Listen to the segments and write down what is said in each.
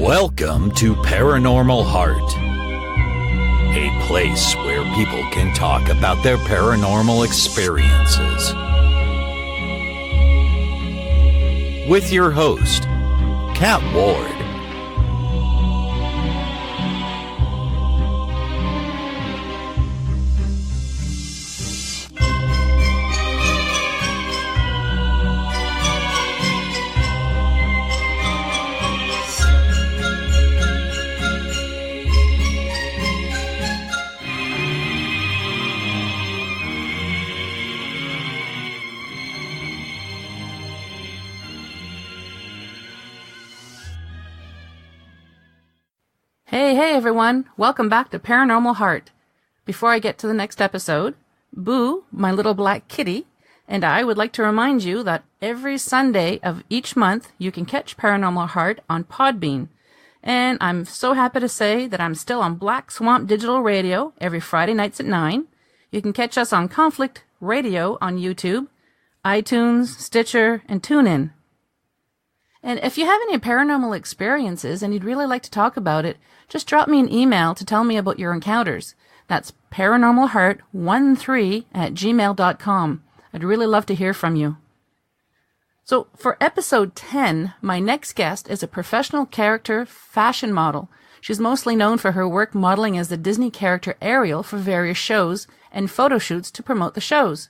Welcome to Paranormal Heart, a place where people can talk about their paranormal experiences. With your host, Kat Ward. Hey everyone, welcome back to Paranormal Heart. Before I get to the next episode, Boo, my little black kitty, and I would like to remind you that every Sunday of each month you can catch Paranormal Heart on Podbean. And I'm so happy to say that I'm still on Black Swamp Digital Radio every Friday nights at 9. You can catch us on Conflict Radio on YouTube, iTunes, Stitcher, and TuneIn. And if you have any paranormal experiences and you'd really like to talk about it, just drop me an email to tell me about your encounters. That's paranormalheart13@gmail.com. I'd really love to hear from you. So for episode 10, my next guest is a professional character fashion model. She's mostly known for her work modeling as the Disney character Ariel for various shows and photo shoots to promote the shows.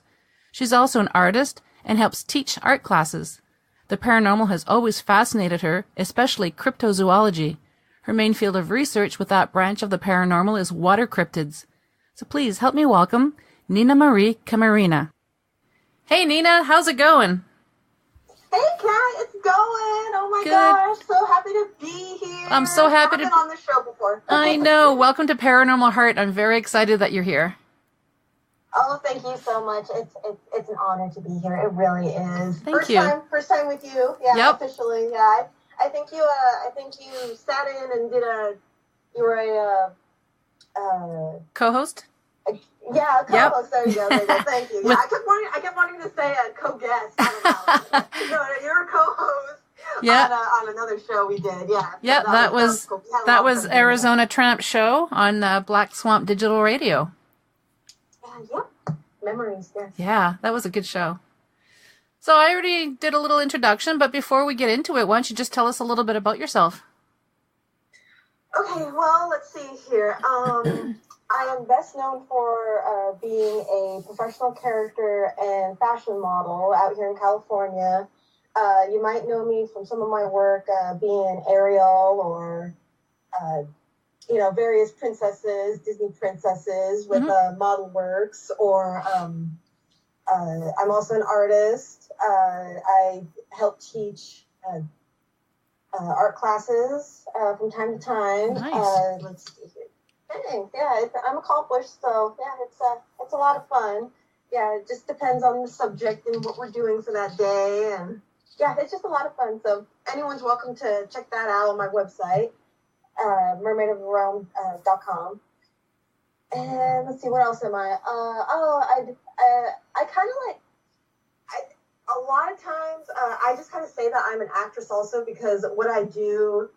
She's also an artist and helps teach art classes. The paranormal has always fascinated her, especially cryptozoology. Her main field of research with that branch of the paranormal is water cryptids. So please help me welcome Ninamarie Camarena. Hey Nina, how's it going? Hey Kat, it's going. Oh my Good. gosh, so happy to be here. I'm so happy I've to been on the show before. I know. Welcome to Paranormal Heart. I'm very excited that you're here. Oh, thank you so much. It's an honor to be here. It really is. Thank you. First time with you. Yeah, Yep. officially. Yeah. I think you sat in and you were a Co-host? yeah, a Yep. co-host. There you go. Thank you. Yeah, I kept wanting to say a co-guest. I don't know. You're a co-host. Yeah. On another show we did. Yeah. Yeah, that was cool. We had a lot of fun doing Arizona Tramp Show on Black Swamp Digital Radio. Yep. Memories, yes. Yeah, that was a good show. So I already did a little introduction, but before we get into it, why don't you just tell us a little bit about yourself? Okay, well, let's see here. I am best known for being a professional character and fashion model out here in California. You might know me from some of my work being Ariel or various princesses, Disney princesses with model works, or I'm also an artist. I help teach art classes from time to time. Nice. Let's see here. Thanks. Yeah, I'm accomplished, so yeah, it's a lot of fun. Yeah, it just depends on the subject and what we're doing for that day, and yeah, it's just a lot of fun. So anyone's welcome to check that out on my website. mermaidoftherealm.com. And let's see, what else am I? I kind of a lot of times, I just kind of say that I'm an actress also because what I do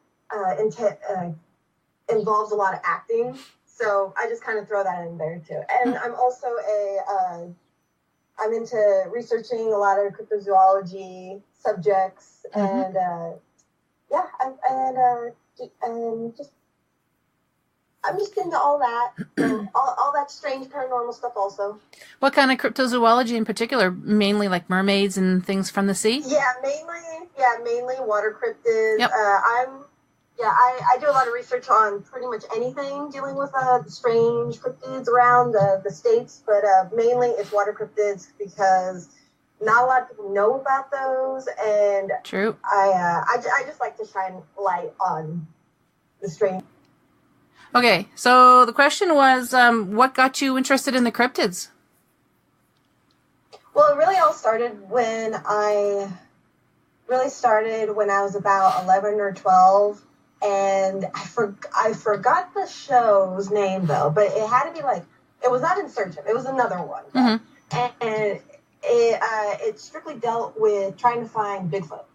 involves a lot of acting. So I just kind of throw that in there too. And I'm also I'm into researching a lot of cryptozoology subjects and I'm just into all that, all that strange paranormal stuff also. What kind of cryptozoology in particular? Mainly like mermaids and things from the sea? Yeah, mainly water cryptids. Yep. I do a lot of research on pretty much anything dealing with strange cryptids around the States, but mainly it's water cryptids because not a lot of people know about those, and True. I just like to shine light on the strange. Okay, so the question was, what got you interested in the cryptids? Well, it really all started when I was about 11 or 12, and I forgot the show's name though, but it had to be it was not In Search Of, it was another one, and it strictly dealt with trying to find Bigfoot,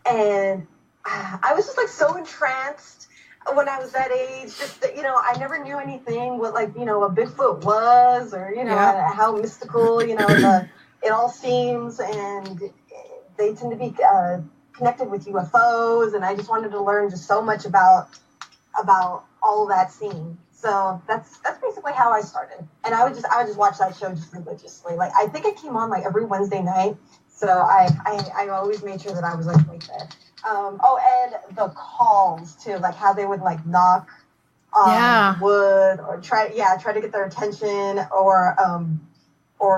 and I was just like so entranced when I was that age. Just that, I never knew anything what like a Bigfoot was, or how mystical it all seems, and they tend to be connected with UFOs, and I just wanted to learn just so much about all that scene. So that's basically how I started, and I would just watch that show just religiously. Like I think it came on like every Wednesday night, so I always made sure that I was like right there. And the calls too, like how they would like knock on wood or try to get their attention, or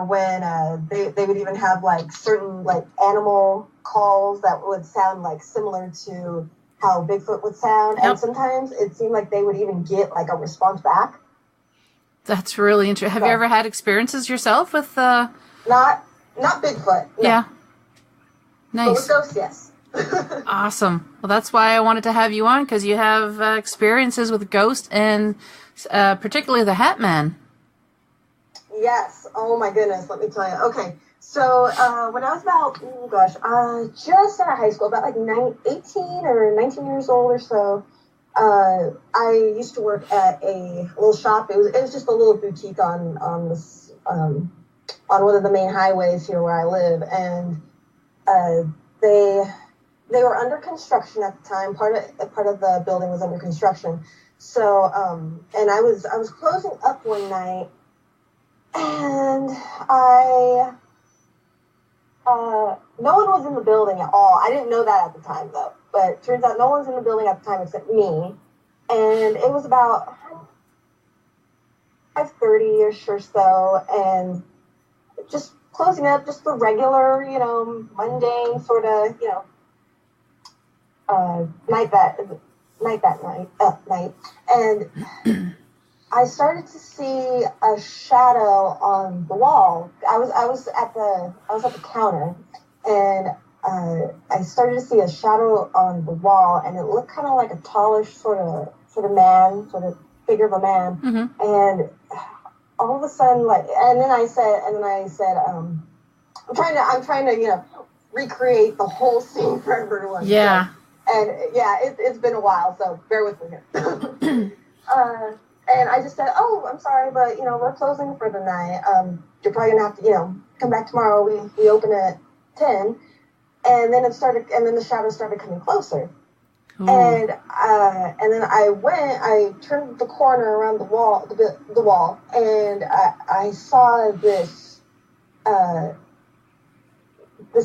when they would even have like certain like animal calls that would sound like similar to how Bigfoot would sound. Yep. And sometimes it seemed like they would even get like a response back. That's really interesting. Have you ever had experiences yourself with not Bigfoot? No. Yeah. Nice. But with ghosts, yes. Awesome. Well, that's why I wanted to have you on, because you have experiences with ghosts, and particularly the Hat Man. Yes. Oh my goodness. Let me tell you. Okay. So when I was about, just out of high school, about like 18 or 19 years old or so, I used to work at a little shop. It was just a little boutique on this on one of the main highways here where I live, and they were under construction at the time. Part of the building was under construction. So and I was closing up one night, and no one was in the building at all. I didn't know that at the time, though. But it turns out no one's in the building at the time except me. And it was about 5:30-ish or so, and just closing up, just the regular, mundane sort of, night. And I started to see a shadow on the wall. I was at the counter, and I started to see a shadow on the wall, and it looked kind of like a tallish sort of man, sort of figure of a man. Mm-hmm. And all of a sudden, and then I said, I'm trying to recreate the whole scene for everyone. Yeah. And it's been a while, so bear with me here. And I just said, "Oh, I'm sorry, but we're closing for the night. You're probably gonna have to, come back tomorrow. We open at 10." And then the shadows started coming closer. Ooh. And then I turned the corner around the wall, and I saw this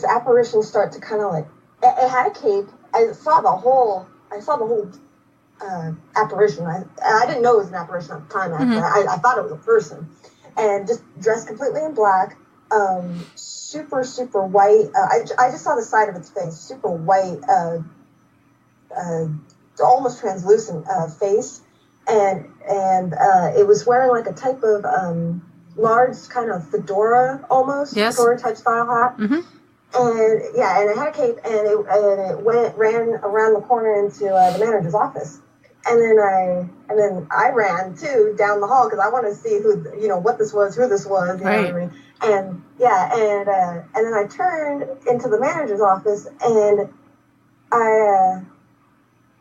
apparition start to kind of like, it had a cape. I saw the whole apparition. I didn't know it was an apparition at the time. Mm-hmm. I thought it was a person, and just dressed completely in black, super, super white. I just saw the side of its face, super white, almost translucent face, and it was wearing like a type of large kind of fedora, almost fedora type style hat. Mm-hmm. And it had a cape, and it ran around the corner into the manager's office, and then I ran too down the hall because I wanted to see what this was, who this was, right. What I mean? And then I turned into the manager's office, and I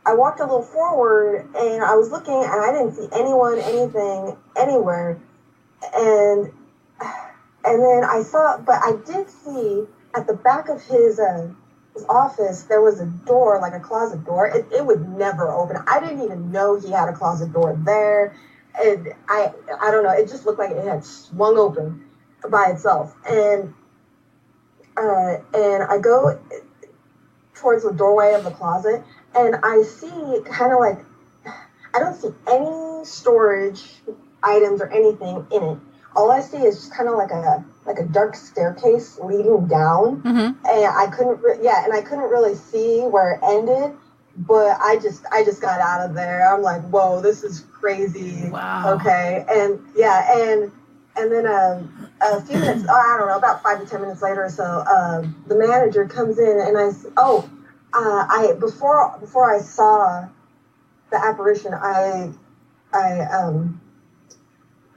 walked a little forward, and I was looking, and I didn't see anyone, anything, anywhere, and then I saw, but I did see. At the back of his office, there was a door, like a closet door. It would never open. I didn't even know he had a closet door there. And I don't know. It just looked like it had swung open by itself. And I go towards the doorway of the closet, and I see kind of like, I don't see any storage items or anything in it. All I see is just kind of like a dark staircase leading down, mm-hmm. and I couldn't really see where it ended, but I just got out of there. I'm like, whoa, this is crazy. Wow. Okay, and then a few minutes, I don't know, about 5 to 10 minutes later or so, the manager comes in, and before I saw the apparition,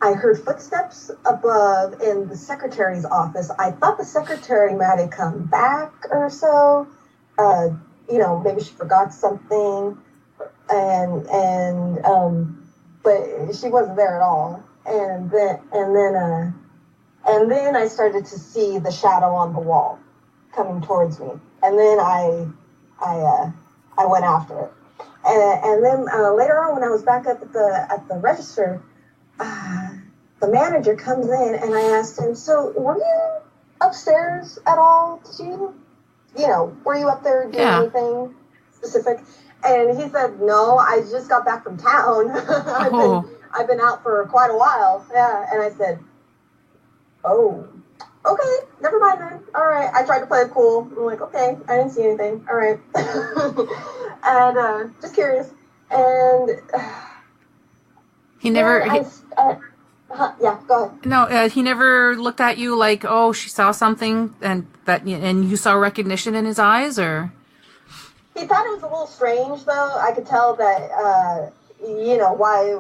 I heard footsteps above in the secretary's office. I thought the secretary might have come back or so. maybe she forgot something, but she wasn't there at all. And then I started to see the shadow on the wall coming towards me, and then I went after it. And then later on, when I was back up at the register, the manager comes in, and I asked him, "So, were you upstairs at all? Were you up there doing anything specific?" And he said, "No, I just got back from town. I've been out for quite a while." Yeah, and I said, "Oh, okay, never mind then. All right." I tried to play it cool. I'm like, "Okay, I didn't see anything. All right." And just curious. And he never. Yeah, go ahead. No, he never looked at you like, oh, she saw something, and you saw recognition in his eyes, or? He thought it was a little strange, though. I could tell that, why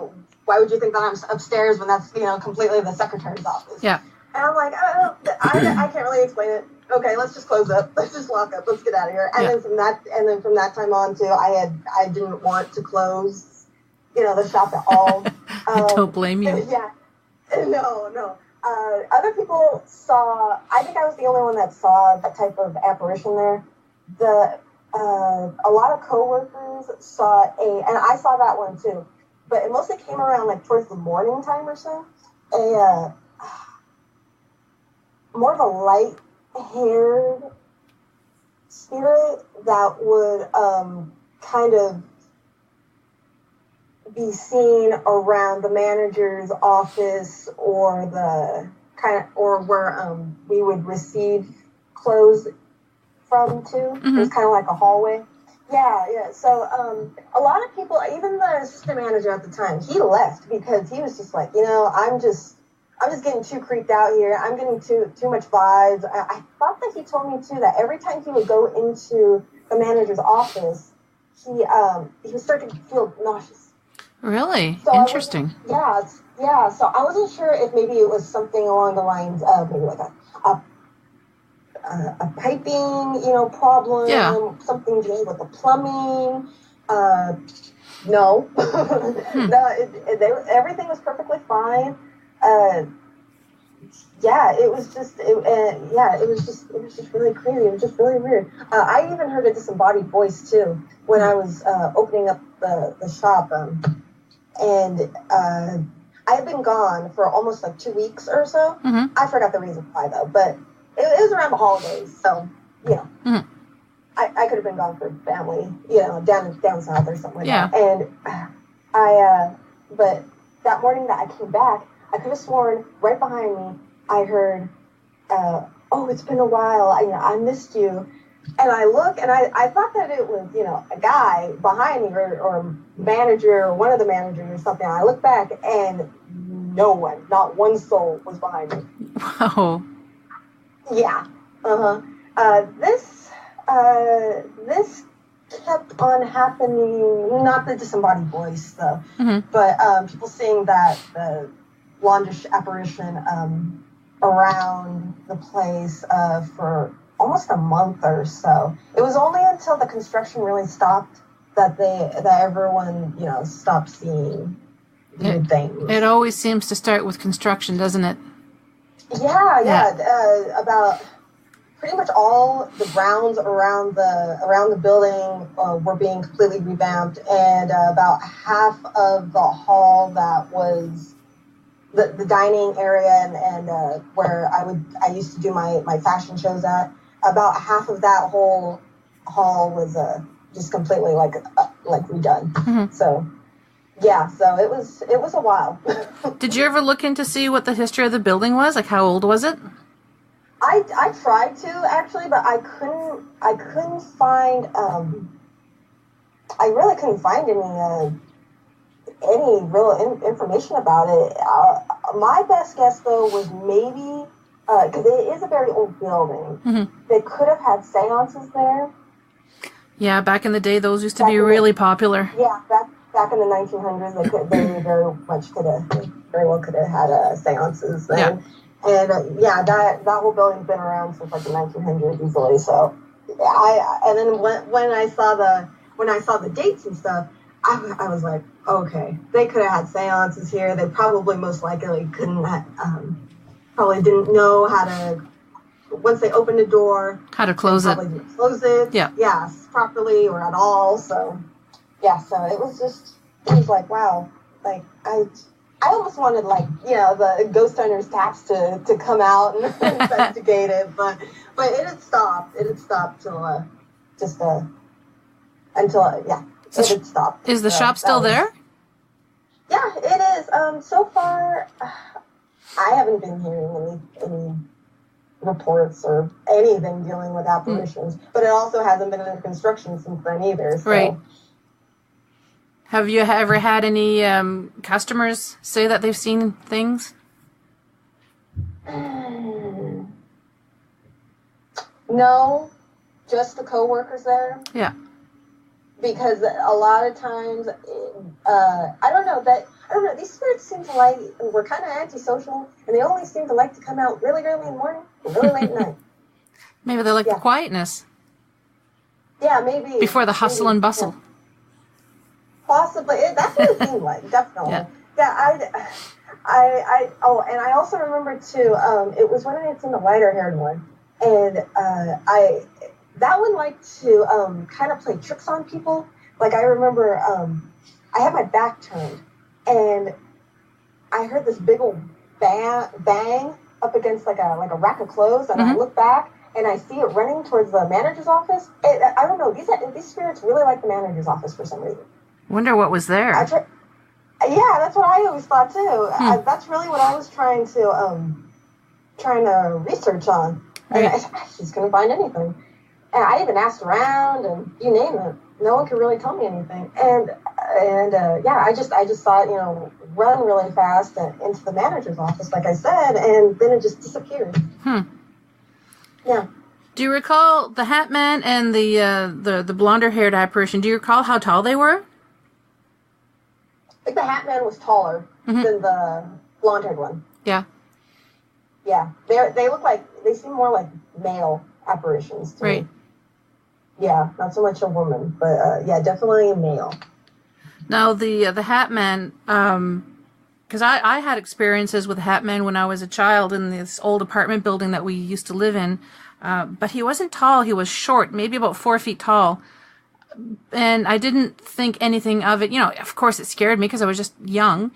would you think that I'm upstairs when that's, completely the secretary's office? Yeah. And I'm like, I can't really explain it. Okay, let's just close up. Let's just lock up. Let's get out of here. And then from that time on, too, I didn't want to close, the shop at all. I don't blame you. Yeah. No. Other people saw, I think I was the only one that saw that type of apparition there. A lot of coworkers saw and I saw that one too, but it mostly came around like towards the morning time or so. More of a light-haired spirit that would kind of be seen around the manager's office or where we would receive clothes from too. Mm-hmm. It was kind of like a hallway. Yeah. So a lot of people, even the assistant manager at the time, he left because he was just like, I'm just getting too creeped out here. I'm getting too much vibes. I thought that he told me too that every time he would go into the manager's office, he would start to feel nauseous. Really? So interesting. Yeah. So I wasn't sure if maybe it was something along the lines of maybe like a piping, problem. Yeah. Something to do with the plumbing. No. No. Everything was perfectly fine. It was just really crazy. It was just really weird. I even heard a disembodied voice too when I was opening up the shop. And I had been gone for almost like 2 weeks or so. Mm-hmm. I forgot the reason why though, but it was around the holidays, so Mm-hmm. I could have been gone for family, down south or something like that. And but that morning that I came back, I could have sworn right behind me I heard, "Oh, it's been a while. I missed you." And I look, and I thought that it was, a guy behind me or manager or one of the managers or something. I look back, and no one, not one soul was behind me. Wow. Yeah. This kept on happening, not the disembodied voice, though, Mm-hmm. but people seeing that the blondish apparition around the place for almost a month or so. It was only until the construction really stopped that everyone, stopped seeing weird things. It always seems to start with construction, doesn't it? Yeah. About pretty much all the grounds around the building were being completely revamped, and about half of the hall that was the dining area and where I used to do my fashion shows at. About half of that whole hall was just completely like redone. Mm-hmm. So it was a while. Did you ever look in to see what the history of the building was? Like, how old was it? I tried to actually, but I couldn't find. I really couldn't find any real information about it. My best guess though was maybe. Because it is a very old building. Mm-hmm. They could have had seances there. Yeah, back in the day, those used to be really popular. Yeah, back in the 1900s, they very well could have had seances then. Yeah. And that whole building's been around since like the 1900s easily. So And then when I saw the dates and stuff, I was like, okay, they could have had seances here. They probably most likely couldn't probably didn't know how to, once they opened the door, how to close it. Didn't close it. Yeah. Yes, properly or at all. So yeah, so it was like, wow, like I almost wanted, like, you know, the ghost hunter's taps to come out and investigate it, but it had stopped. It had stopped till until yeah, it had stopped. Is the shop still there? Yeah, it is. So far, I haven't been hearing any reports or anything dealing with apparitions, but it also hasn't been under construction since then either. So. Right. Have you ever had any customers say that they've seen things? No, just the coworkers there. Yeah. Because a lot of times, I don't know, these spirits seem to like, we're kind of antisocial, and they only seem to like to come out really early in the morning, really late at night. Maybe they like the quietness. Yeah, maybe. Before the hustle and bustle. Yeah. Possibly. That's what it seemed like, definitely. Yeah, and I also remember, too, it was when I had seen the lighter-haired one, and that one liked to kind of play tricks on people. Like, I remember I had my back turned, and I heard this big old bang up against like a rack of clothes, and I look back, and I see it running towards the manager's office. I don't know, these spirits really like the manager's office for some reason. Wonder what was there. Yeah, that's what I always thought, too. That's really what I was trying to research on. And I just couldn't find anything. And I even asked around, and you name it, no one could really tell me anything. And I just saw it, you know, run really fast into the manager's office, like I said, and then it just disappeared. Yeah. Do you recall the Hat Man and the blonder-haired apparition? Do you recall how tall they were? I think the Hat Man was taller than the blonde-haired one. Yeah. Yeah, they seem more like male apparitions to me. Yeah, not so much a woman, but yeah, definitely a male. Now the Hat Man, because I had experiences with Hat Man when I was a child in this old apartment building that we used to live in, but he wasn't tall. He was short, maybe about 4 feet tall, and I didn't think anything of it. You know, of course, it scared me because I was just young.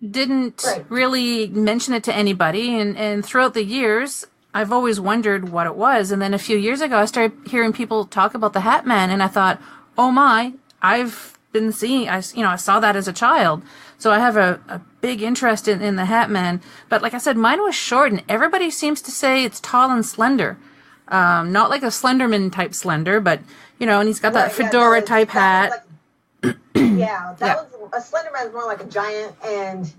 Didn't really mention it to anybody, and throughout the years, I've always wondered what it was. And then a few years ago, I started hearing people talk about the Hat Man, and I thought, oh my, I've been seeing, I saw that as a child. So I have a big interest in the Hat Man. But like I said, mine was short, and everybody seems to say it's tall and slender. Not like a Slenderman type slender, but, you know, and he's got that fedora type hat. A Slenderman is more like a giant, and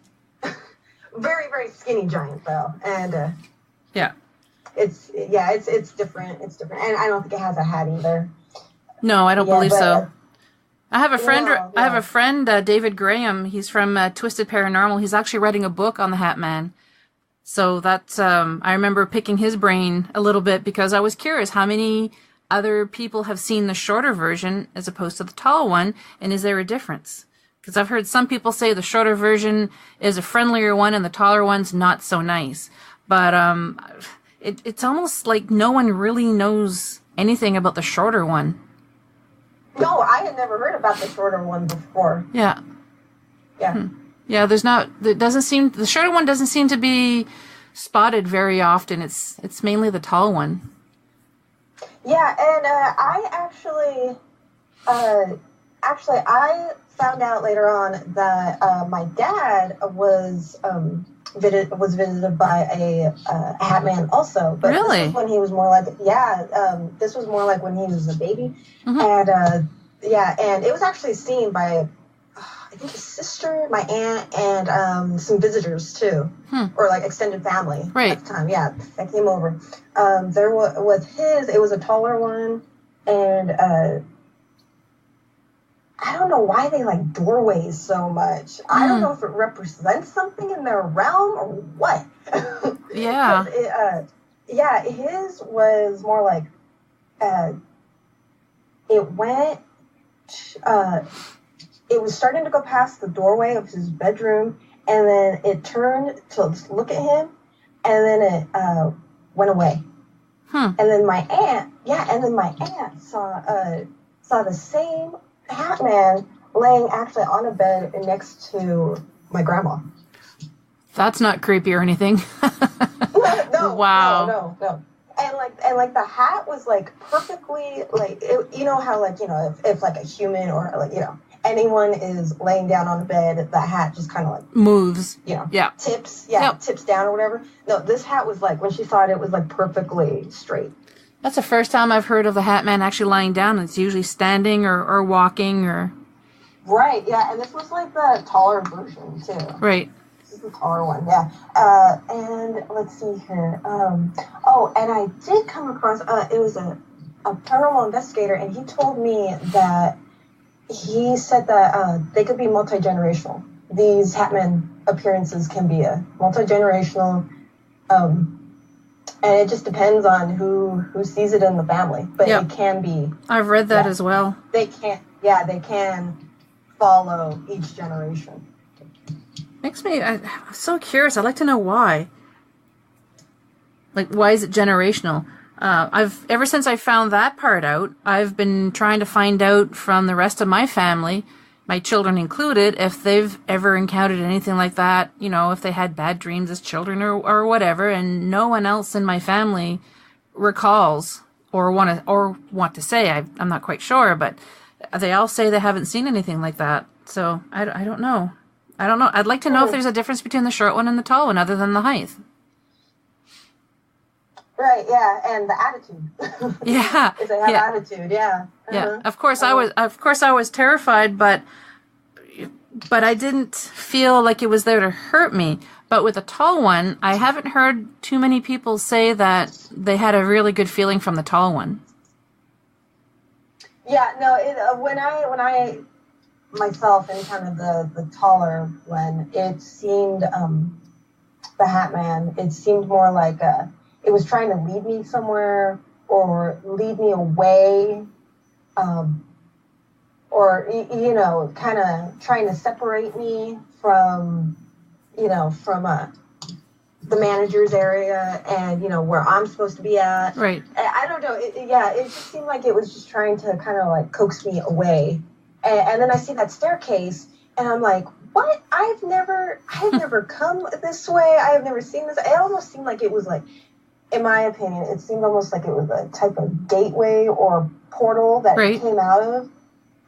very, very skinny giant, though. And it's different. It's different, and I don't think it has a hat either. No, I don't believe so. I have a friend. I have a friend, David Graham. He's from Twisted Paranormal. He's actually writing a book on the Hat Man. So that's I remember picking his brain a little bit because I was curious how many other people have seen the shorter version as opposed to the tall one, and is there a difference? Because I've heard some people say the shorter version is a friendlier one and the taller one's not so nice. But it's almost like no one really knows anything about the shorter one. No, I had never heard about the shorter one before. Yeah. Yeah. Yeah, the shorter one doesn't seem to be spotted very often. It's mainly the tall one. Yeah, and I I found out later on that my dad was visited by a Hat Man also. But really? This was when he was more like, this was more like when he was a baby. And and it was actually seen by, I think his sister, my aunt, and some visitors too, or like extended family at the time. Yeah, that came over. There was it was a taller one, and I don't know why they like doorways so much. I don't know if it represents something in their realm or what. Yeah. His was more like uh, it went, it was starting to go past the doorway of his bedroom, and then it turned to look at him, and then it went away. And then my aunt saw the same hat man laying actually on a bed next to my grandma. That's not creepy or anything. No, wow. No. And like the hat was like perfectly like you know how like you know if like a human or like you know anyone is laying down on the bed, the hat just kind of like moves. You know, yeah, tips down or whatever. No, this hat was like when she saw it, it was like perfectly straight. That's the first time I've heard of the hat man actually lying down. It's usually standing or walking or. Right. Yeah, and this was like the taller version too. Right. The taller one, yeah. And let's see here. And I did come across, it was a paranormal investigator, and he told me that he said that they could be multi-generational. These Hatman appearances can be multi-generational, and it just depends on who sees it in the family. But it can be. I've read that as well. They can follow each generation. Makes me I'm so curious. I'd like to know why. Like, why is it generational? Ever since I found that part out, I've been trying to find out from the rest of my family, my children included, if they've ever encountered anything like that, you know, if they had bad dreams as children or whatever, and no one else in my family recalls or want to say. I'm not quite sure, but they all say they haven't seen anything like that. So I don't know. I'd like to know if there's a difference between the short one and the tall one other than the height. Right, yeah, and the attitude. Yeah. If they have attitude, yeah. Yeah. Of course I was terrified, but I didn't feel like it was there to hurt me. But with the tall one, I haven't heard too many people say that they had a really good feeling from the tall one. Yeah, no, when I myself encountered the taller one, it seemed the Hat Man, it seemed more like it was trying to lead me somewhere or lead me away, or you know, kind of trying to separate me from the manager's area and you know where I'm supposed to be at. Right. I don't know. It just seemed like it was just trying to kind of like coax me away. And then I see that staircase, and I'm like, what? I've never come this way. I have never seen this. It almost seemed like it was like, in my opinion, it seemed almost like it was a type of gateway or portal that it came out of.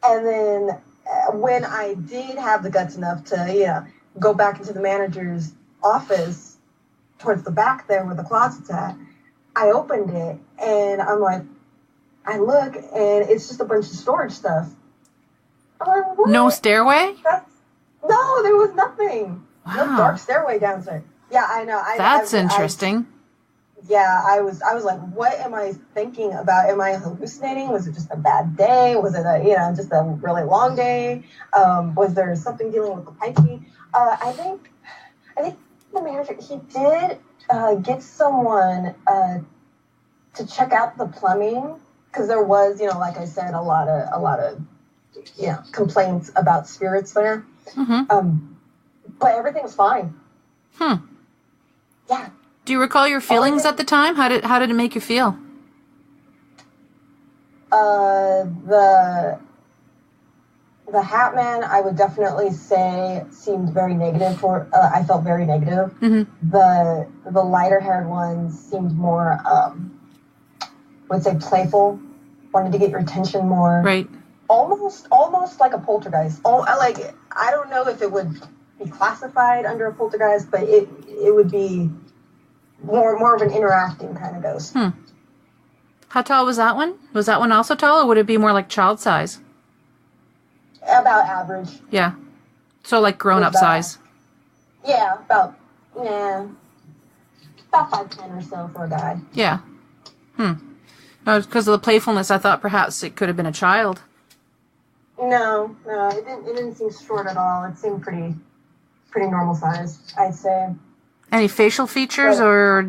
And then when I did have the guts enough to, go back into the manager's office towards the back there where the closet's at, I opened it, and I'm like, I look, and it's just a bunch of storage stuff. No stairway? No, there was nothing. Wow. No dark stairway downstairs. Yeah, I know. That's interesting. I was like, what am I thinking about? Am I hallucinating? Was it just a bad day? Was it just a really long day? Was there something dealing with the piping? I think the manager, he did get someone to check out the plumbing, because there was, like I said, a lot of complaints about spirits there. Mm-hmm. But everything was fine. Yeah. Do you recall your feelings at the time? How did it make you feel? The Hat Man, I would definitely say, seemed very negative. I felt very negative. Mm-hmm. The lighter haired one seemed more, I would say, playful. Wanted to get your attention more. Right. Almost like a poltergeist. I don't know if it would be classified under a poltergeist, but it would be more of an interacting kind of ghost. How tall was that one? Was that one also tall, or would it be more like child size? About average. Yeah. So like grown-up size. Yeah, about 5'10" or so for a guy. Yeah. No, because of the playfulness, I thought perhaps it could have been a child. No, it didn't seem short at all. It seemed pretty normal size, I'd say. Any facial features or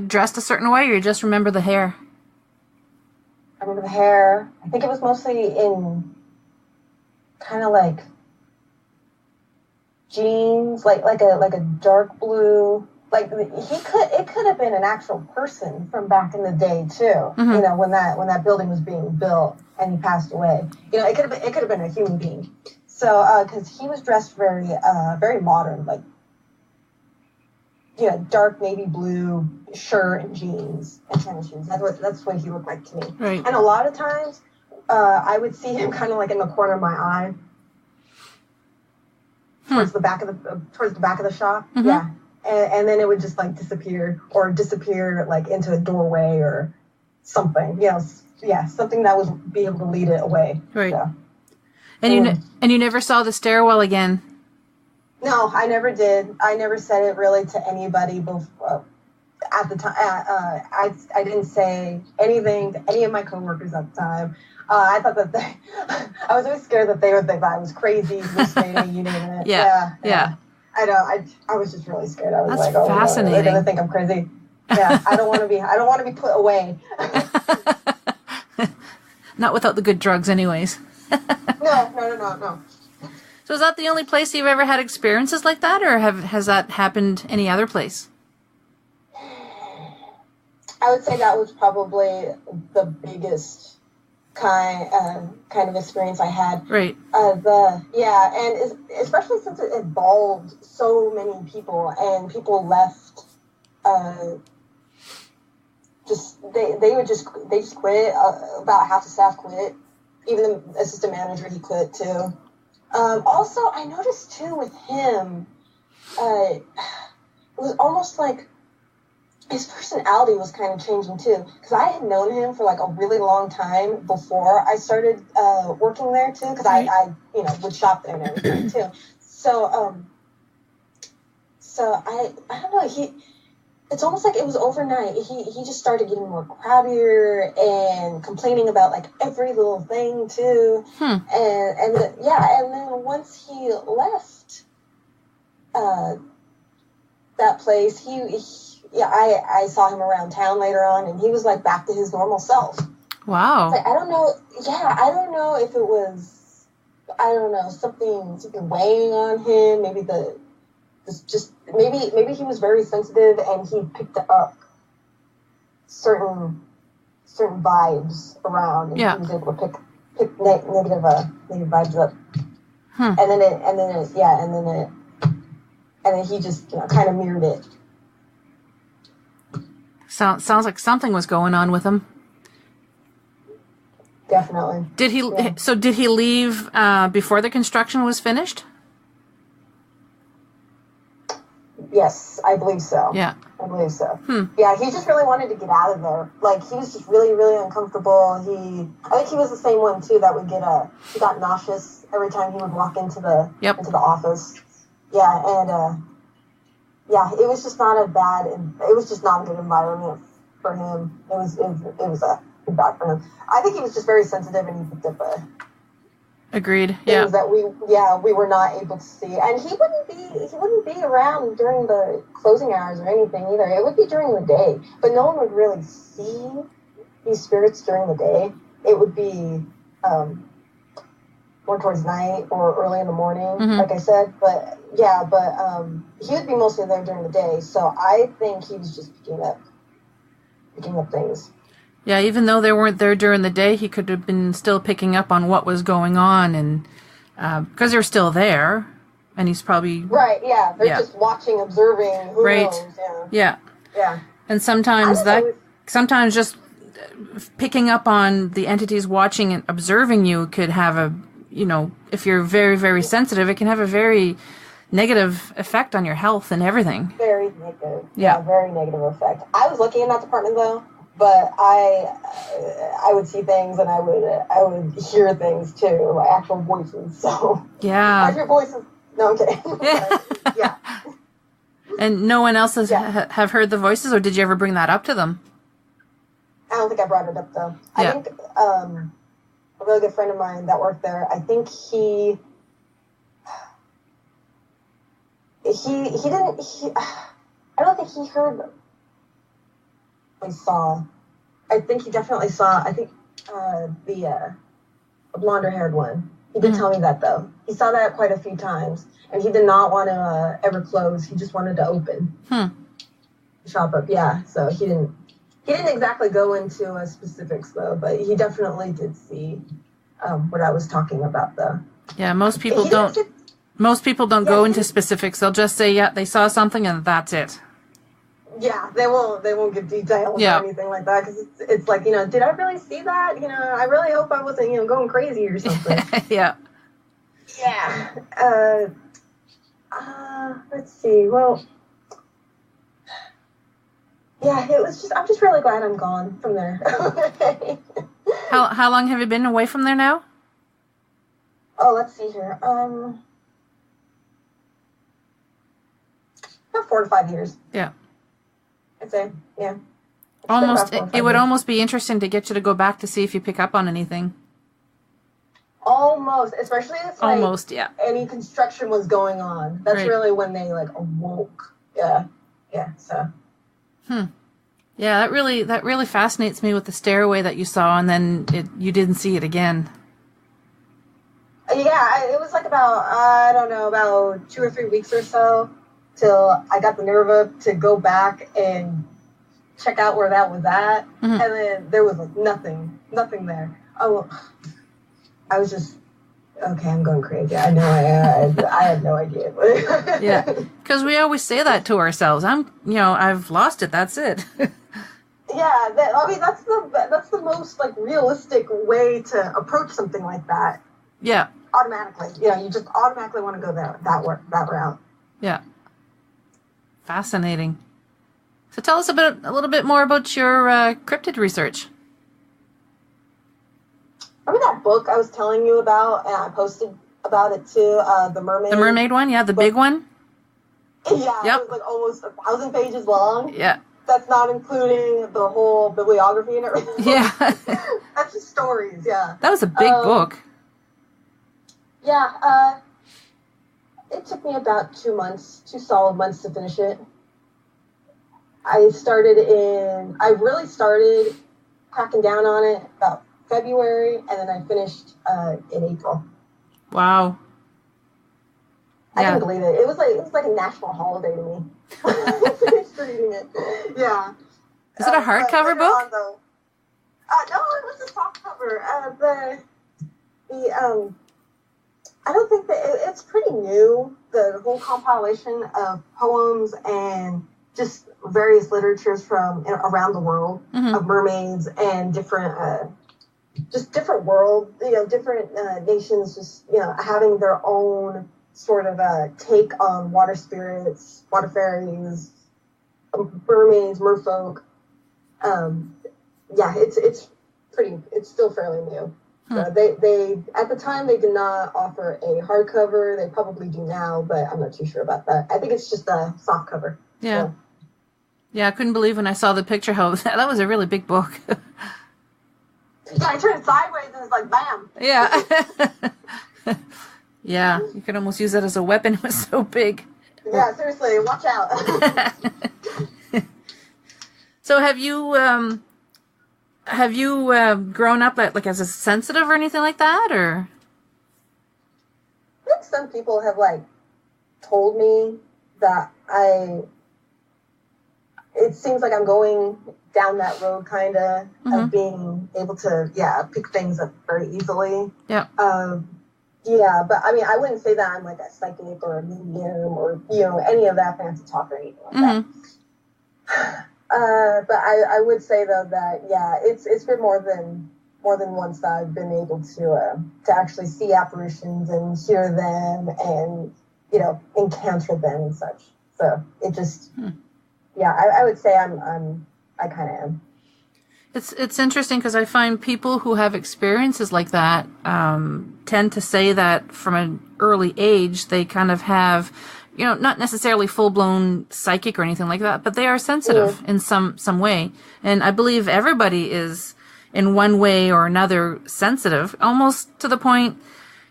dressed a certain way, or you just remember the hair? I remember the hair. I think it was mostly in kind of like jeans, like a dark blue. Like it could have been an actual person from back in the day too. Mm-hmm. You know, when that building was being built and he passed away. You know, it could have been a human being. So because he was dressed very modern, like, you know, dark navy blue shirt and jeans and tennis shoes. That's what he looked like to me. Right. And a lot of times, I would see him kind of like in the corner of my eye, towards the back of the shop. Mm-hmm. Yeah. And then it would just like disappear like into a doorway or something. You know, yeah, something that would be able to lead it away. Right. So. And you never saw the stairwell again. No, I never did. I never said it really to anybody before. At the time, I didn't say anything to any of my coworkers at the time. I thought that I was always scared that they would think that I was crazy, hallucinating, you name it. Yeah. I know. I was just really scared. I was That's like, oh, fascinating. they're gonna think I'm crazy. Yeah, I don't want to be put away. Not without the good drugs, anyways. No. So is that the only place you've ever had experiences like that, or has that happened any other place? I would say that was probably the biggest kind of experience I had. Right. And especially since it involved so many people and people left. They just quit. About half the staff quit. Even the assistant manager, he quit too. Also, I noticed too with him, it was almost like his personality was kind of changing too. Because I had known him for like a really long time before I started working there too. Because I would shop there and everything too. So I don't know. It's almost like it was overnight. He just started getting more crabbier and complaining about like every little thing too. And then once he left that place, I saw him around town later on, and he was like back to his normal self. Wow. Like, I don't know. Yeah, I don't know if it was, something weighing on him. Maybe he was very sensitive and he picked up certain vibes around, and he was able to pick negative vibes up. And then he just kind of mirrored it. Sounds like something was going on with him. Definitely. Did he? Yeah. So did he leave before the construction was finished? Yes, I believe so. Yeah. I believe so. Yeah, he just really wanted to get out of there. Like, he was just really, really uncomfortable. I think he was the same one, too, that would he got nauseous every time he would walk into the office. Yeah, and, it was just not it was just not a good environment for him. It was bad for him. I think he was just very sensitive, and he picked up Agreed. Things that we were not able to see, and he wouldn't be around during the closing hours or anything either. It would be during the day, but no one would really see these spirits during the day. It would be more towards night or early in the morning, like I said. But he would be mostly there during the day. So I think he was just picking up things. Yeah, even though they weren't there during the day, he could have been still picking up on what was going on, and because they're still there, and he's probably right. Yeah, they're just watching, observing. Who knows? Yeah. And sometimes just picking up on the entities watching and observing you could have if you're very, very sensitive, it can have a very negative effect on your health and everything. Very negative. Yeah, very negative effect. I was lucky in that department though. But I would see things, and I would hear things too, like actual voices. So yeah, I hear voices. No, I'm kidding. Yeah. And no one else have heard the voices, or did you ever bring that up to them? I don't think I brought it up though. I think a really good friend of mine that worked there. I think he didn't. I don't think he heard. Saw. I think he definitely saw. I think the blonder-haired one. He did tell me that, though. He saw that quite a few times, and he did not want to ever close. He just wanted to open. Shop up, yeah. So he didn't exactly go into specifics, though, but he definitely did see what I was talking about, though. Yeah, most people don't go into specifics. They'll just say, yeah, they saw something, and that's it. Yeah, they won't give details or anything like that, because it's like, did I really see that? I really hope I wasn't, going crazy or something. Yeah. Yeah. Let's see. Well, yeah, I'm just really glad I'm gone from there. How long have you been away from there now? Oh, let's see here. About 4 to 5 years. Yeah. I'd say, yeah. It would almost be interesting to get you to go back to see if you pick up on anything. Almost, especially if any construction was going on. That's really when they awoke. Yeah. So. Yeah, that really fascinates me with the stairway that you saw, and then you didn't see it again. Yeah, it was about 2 or 3 weeks or so till I got the nerve up to go back and check out where that was at, and then there was nothing there. Oh, I was just, okay, I'm going crazy. I know I had no idea. Yeah, because we always say that to ourselves. I've lost it. That's it. Yeah, that's the most realistic way to approach something like that. Yeah. Automatically, you just automatically want to go that route. Yeah. Fascinating. So tell us a little bit more about your cryptid research. Remember that book I was telling you about, and I posted about it too, The Mermaid? The mermaid one, yeah, the big one? Yeah, yep. It was almost 1,000 pages long. Yeah. That's not including the whole bibliography and everything. Yeah. That's just stories, yeah. That was a big book. Yeah, it took me about 2 solid months to finish it. I really started cracking down on it about February, and then I finished in April. Wow. I couldn't believe it. It was like a national holiday to me. I finished reading it. Yeah. Is it a hardcover book? No, it was a softcover. I don't think that it's pretty new. The whole compilation of poems and just various literatures from around the world of mermaids and different world, different nations, just having their own sort of take on water spirits, water fairies, mermaids, merfolk. It's still fairly new. They at the time they did not offer a hardcover. They probably do now, but I'm not too sure about that. I think it's just a soft cover. Yeah. So. Yeah, I couldn't believe when I saw the picture how that was a really big book. Yeah, I turned sideways and it's like bam. Yeah. Yeah, you could almost use that as a weapon. It was so big. Yeah, seriously, watch out. So have you grown up as a sensitive or anything like that, or? I think some people have told me that it seems like I'm going down that road kind of being able to pick things up very easily. Yeah. Yeah, but I wouldn't say that I'm a psychic or a medium or any of that fancy talk or anything like that. But I would say though that it's been more than once that I've been able to actually see apparitions and hear them and encounter them and such. So it just I would say I kind of am. It's interesting because I find people who have experiences like that tend to say that from an early age they kind of have, not necessarily full-blown psychic or anything like that, but they are sensitive in some way. And I believe everybody is in one way or another sensitive, almost to the point,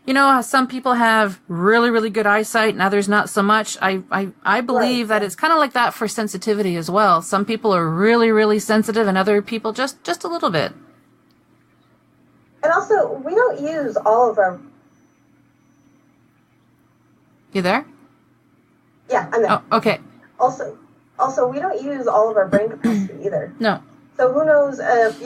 how some people have really, really good eyesight and others not so much. I believe that it's kind of like that for sensitivity as well. Some people are really, really sensitive and other people just a little bit. And also, we don't use all of our... You there? Yeah, I'm there. Oh, okay. Also, we don't use all of our brain capacity either. No. So who knows if,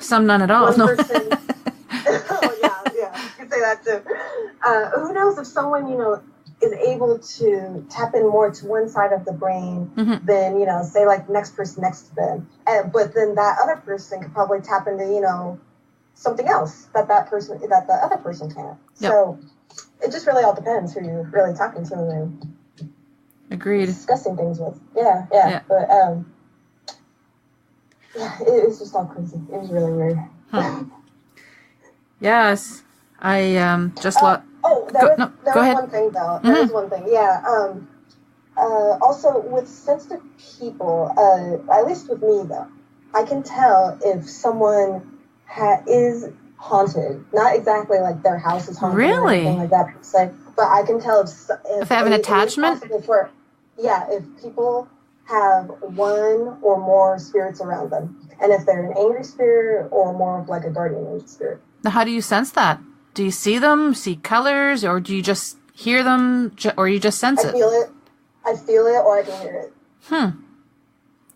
some none at all. one No. person... oh, yeah, you could say that too. Who knows if someone, is able to tap in more to one side of the brain than, say, like, the next person next to them. But then that other person could probably tap into, something else that the other person can't. Yep. So it just really all depends who you're really talking to and Agreed. discussing things with. Yeah. But, it was just all crazy. It was really weird. Yes. I just there go was ahead. one thing, though. There was one thing, yeah. Also, with sensitive people, at least with me, though, I can tell if someone is haunted. Not exactly like their house is haunted or Really? anything like that, per se, but I can tell if they have an attachment? If people have one or more spirits around them, and if they're an angry spirit or more of like a guardian angel spirit. Now, how do you sense that? Do you see them, see colors, or do you just hear them, or you just sense it? I feel it, or I can hear it.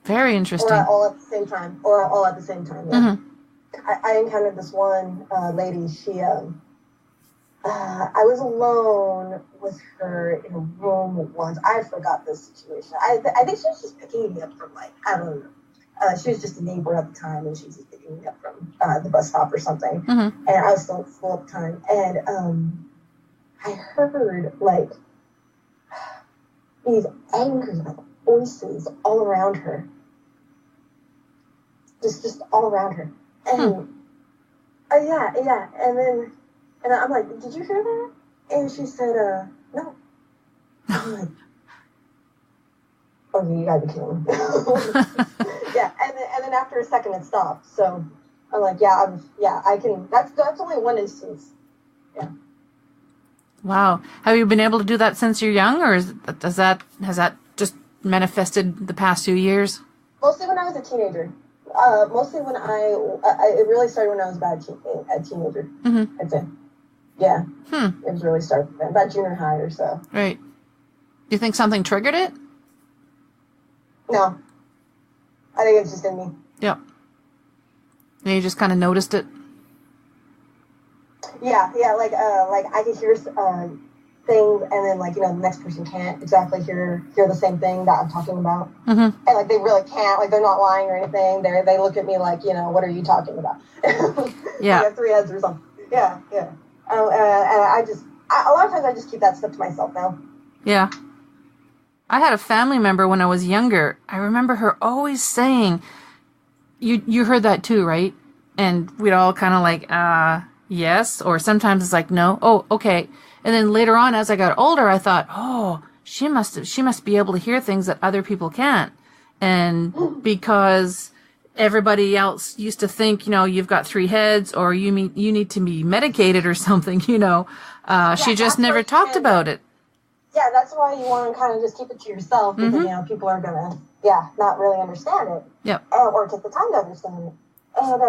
Very interesting. Or all at the same time. Yeah. I encountered this one lady. She, I was alone with her in a room once. I forgot this situation. I think she was just picking me up from, like, I don't know. She was just a neighbor at the time, and she was just picking me up from the bus stop or something. And I was still at school at the time. And I heard, like, these angry, like, voices all around her. Just all around her. And, yeah. And I'm like, did you hear that? And she said, no. I'm like, okay, you gotta be kidding me. Yeah, and then after a second it stopped. So I'm like, I can, that's only one instance. Yeah. Wow. Have you been able to do that since you're young, or has that just manifested the past few years? Mostly when I was a teenager. Mostly when it really started when I was about a teenager. I'd say. Yeah. It was really started then, about junior high or so. Right. Do you think something triggered it? No. I think it's just in me. Yep. And you just kind of noticed it? Yeah, like I could hear things, and then, like, the next person can't exactly hear the same thing that I'm talking about. And, like, they really can't, like, they're not lying or anything. They look at me like, what are you talking about? Yeah. You have 3 heads or something. Yeah. And a lot of times I just keep that stuff to myself now. Yeah. I had a family member when I was younger. I remember her always saying, you heard that too, right? And we'd all kind of like, yes. Or sometimes it's like, no. Oh, okay. And then later on, as I got older, I thought, oh, she must be able to hear things that other people can't. And because everybody else used to think, you've got 3 heads, or you need to be medicated or something, she just never talked about it. Yeah, that's why you want to kind of just keep it to yourself, because, people are going to, not really understand it. Yep. Or take the time to understand it. And,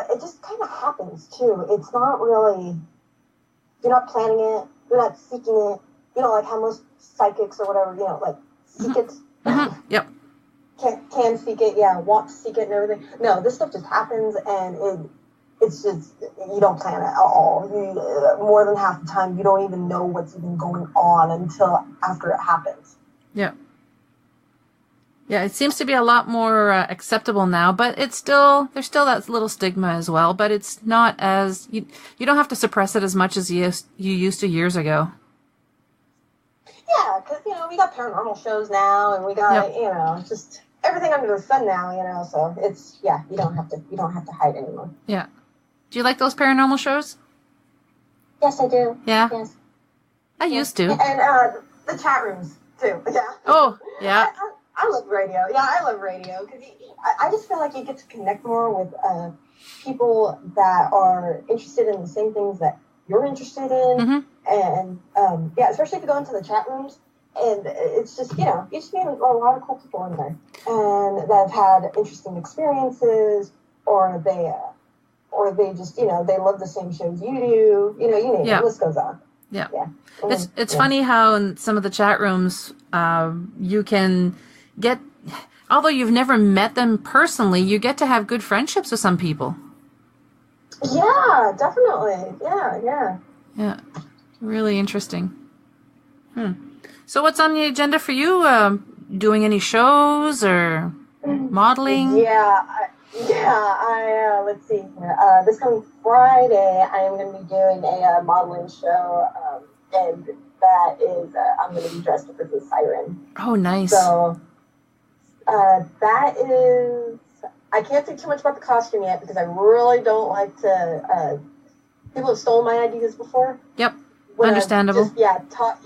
it just kind of happens, too. It's not really, you're not planning it, you're not seeking it, like how most psychics or whatever, like, seek it. Yep. Can seek it, want to seek it and everything. No, this stuff just happens, and it's just, you don't plan it at all. More than half the time, you don't even know what's even going on until after it happens. Yeah. Yeah, it seems to be a lot more acceptable now, but there's still that little stigma as well, but it's not as, you don't have to suppress it as much as you used to years ago. Yeah, because, we got paranormal shows now, and we got, just everything under the sun now, so it's, you don't have to hide anymore. Yeah. Do you like those paranormal shows? Yes, I do. Yeah? Yes. I used to. And the chat rooms, too. Yeah. Oh, yeah. I love radio. Yeah, I love radio, because I just feel like you get to connect more with people that are interested in the same things that you're interested in. And, especially if you go into the chat rooms, and it's just, you just meet a lot of cool people in there, and that have had interesting experiences, or they just, they love the same shows you do. You name it. The list goes on. Yeah. Yeah. It's funny how in some of the chat rooms, you can get, although you've never met them personally, you get to have good friendships with some people. Yeah, definitely. Yeah. Yeah. Really interesting. So what's on the agenda for you? Doing any shows or modeling? Let's see here. This coming Friday, I am going to be doing a modeling show, and that is, I'm going to be dressed up as a siren. Oh, nice. So, that is, I can't say too much about the costume yet because I really don't like to, people have stolen my ideas before. Yep. Understandable. Talked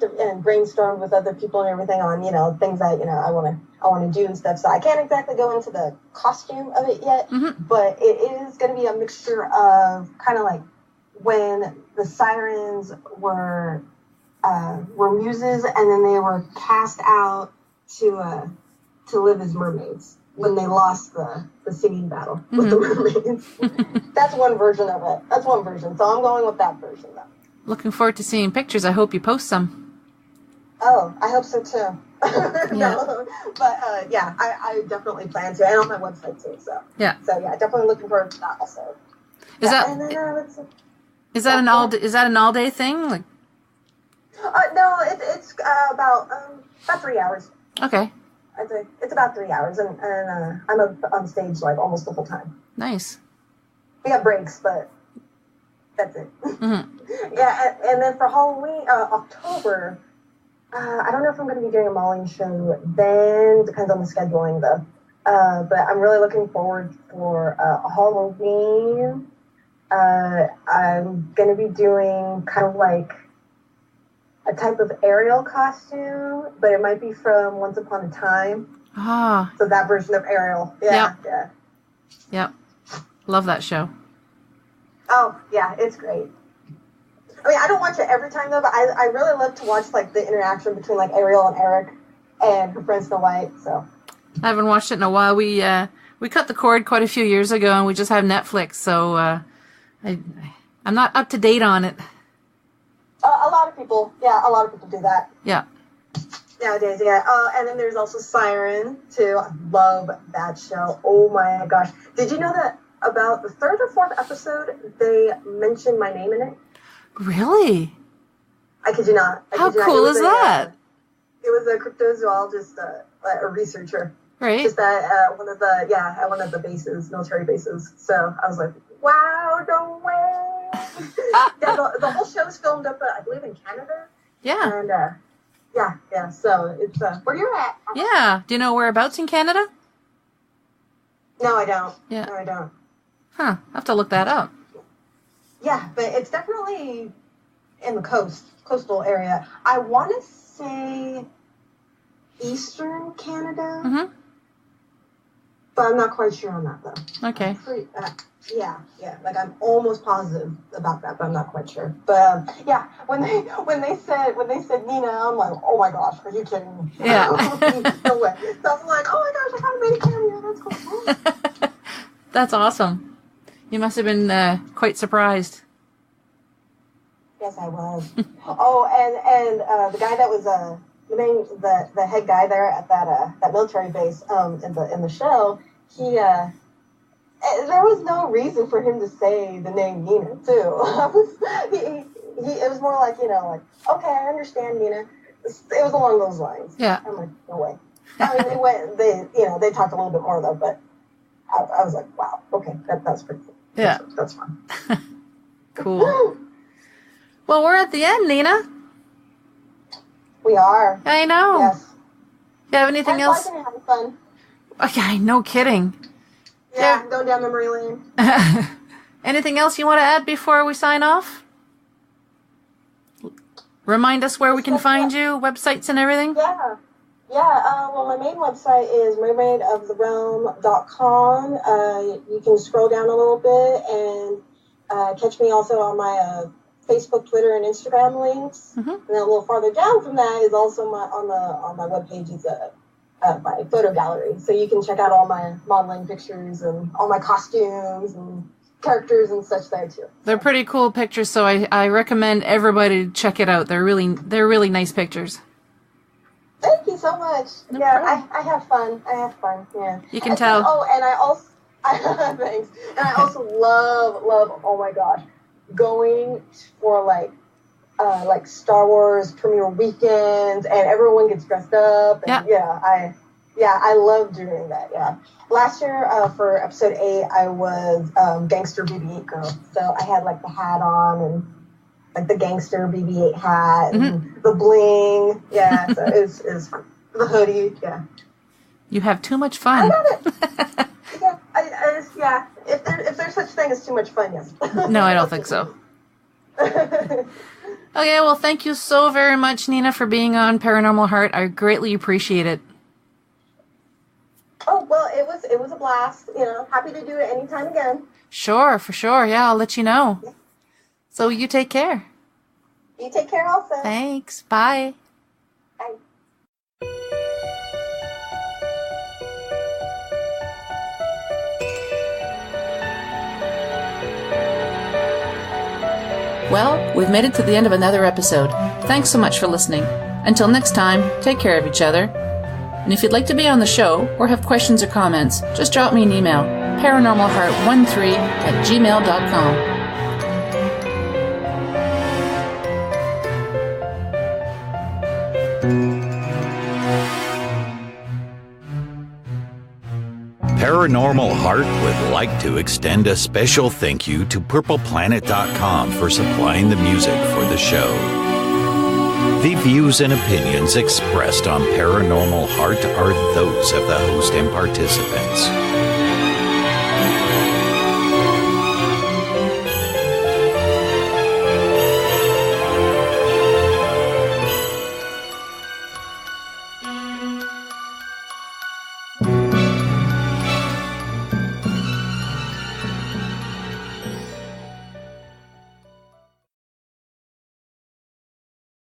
and brainstormed with other people and everything on, things that, I want to do and stuff. So I can't exactly go into the costume of it yet, but it is going to be a mixture of kind of like when the sirens were muses and then they were cast out to live as mermaids when they lost the singing battle with the mermaids. That's one version of it. That's one version. So I'm going with that version though. Looking forward to seeing pictures. I hope you post some. Oh, I hope so too. Yeah. I definitely plan to, and on my website too. So yeah, definitely looking forward to that also. Is that an all day thing? Like, no, it's about 3 hours. Okay. I'd say it's about 3 hours, and I'm on stage like almost the whole time. Nice. We have breaks, but that's it. Yeah, and then for Halloween, October, I don't know if I'm going to be doing a modeling show then. Depends on the scheduling, though. But I'm really looking forward for Halloween. I'm going to be doing kind of like a type of Ariel costume, but it might be from Once Upon a Time. Ah. So that version of Ariel. Yeah. Yep. Love that show. Oh, yeah, it's great. I mean, I don't watch it every time, though, but I really love to watch, like, the interaction between, like, Ariel and Eric and her friend Snow White, so. I haven't watched it in a while. We cut the cord quite a few years ago, and we just have Netflix, so I'm not up to date on it. A lot of people do that. Yeah. Nowadays, yeah. And then there's also Siren, too. I love that show. Oh, my gosh. Did you know that about the third or fourth episode, they mentioned my name in it? Really? I kid you not. How cool is that? It was a cryptozoologist, a researcher. Right. Just at one of the bases, military bases. So I was like, wow, no way. The whole show's filmed up, I believe, in Canada. Yeah. And yeah. So it's where you're at. Yeah. Do you know whereabouts in Canada? No, I don't. Yeah. No, I don't. Huh. I have to look that up. Yeah, but it's definitely in the coastal area. I want to say Eastern Canada, but I'm not quite sure on that though. Okay. Yeah. Like I'm almost positive about that, but I'm not quite sure. But yeah, when they said Nina, I'm like, oh my gosh, are you kidding me? Yeah. No way. So I'm like, oh my gosh, I kind of made a cameo. That's cool. That's awesome. You must have been quite surprised. Yes, I was. Oh, and the guy that was the head guy there at that military base in the show, he there was no reason for him to say the name Nina too. It was more like okay, I understand Nina. It was along those lines. Yeah. I'm like, no way. I mean, they talked a little bit more though, but I was like, wow, okay, that's pretty cool. Yeah. That's fun. Cool. Well, we're at the end, Nina. We are. I know. Yes. You have anything else? Having fun. Okay, no kidding. Yeah, going down memory lane. Anything else you want to add before we sign off? Remind us where we can find you, websites and everything? Yeah. Well, my main website is mermaidoftherealm.com. You can scroll down a little bit and catch me also on my Facebook, Twitter, and Instagram links. And then a little farther down from that is also on my webpage is my photo gallery. So you can check out all my modeling pictures and all my costumes and characters and such there too. They're pretty cool pictures, so I recommend everybody check it out. They're really nice pictures. Thank you so much. No yeah, I have fun. Yeah. You can tell. And I also thanks. And I also love. Oh my gosh, going for like Star Wars premiere weekends, and everyone gets dressed up. And I love doing that. Yeah. Last year for episode 8, I was gangster BB-8 girl. So I had like the hat on and like the gangster BB-8 hat and the bling. Yeah. So it's the hoodie. Yeah. You have too much fun. I got it. Yeah. If there's such thing as too much fun, yes. No, I don't think so. Okay, well, thank you so very much, Nina, for being on Paranormal Heart. I greatly appreciate it. Oh, well, it was a blast. Happy to do it anytime again. Sure, for sure. Yeah, I'll let you know. Yeah. So you take care. You take care also. Thanks. Bye. Bye. Well, we've made it to the end of another episode. Thanks so much for listening. Until next time, take care of each other. And if you'd like to be on the show or have questions or comments, just drop me an email, paranormalheart13@gmail.com. Paranormal Heart would like to extend a special thank you to PurplePlanet.com for supplying the music for the show. The views and opinions expressed on Paranormal Heart are those of the host and participants.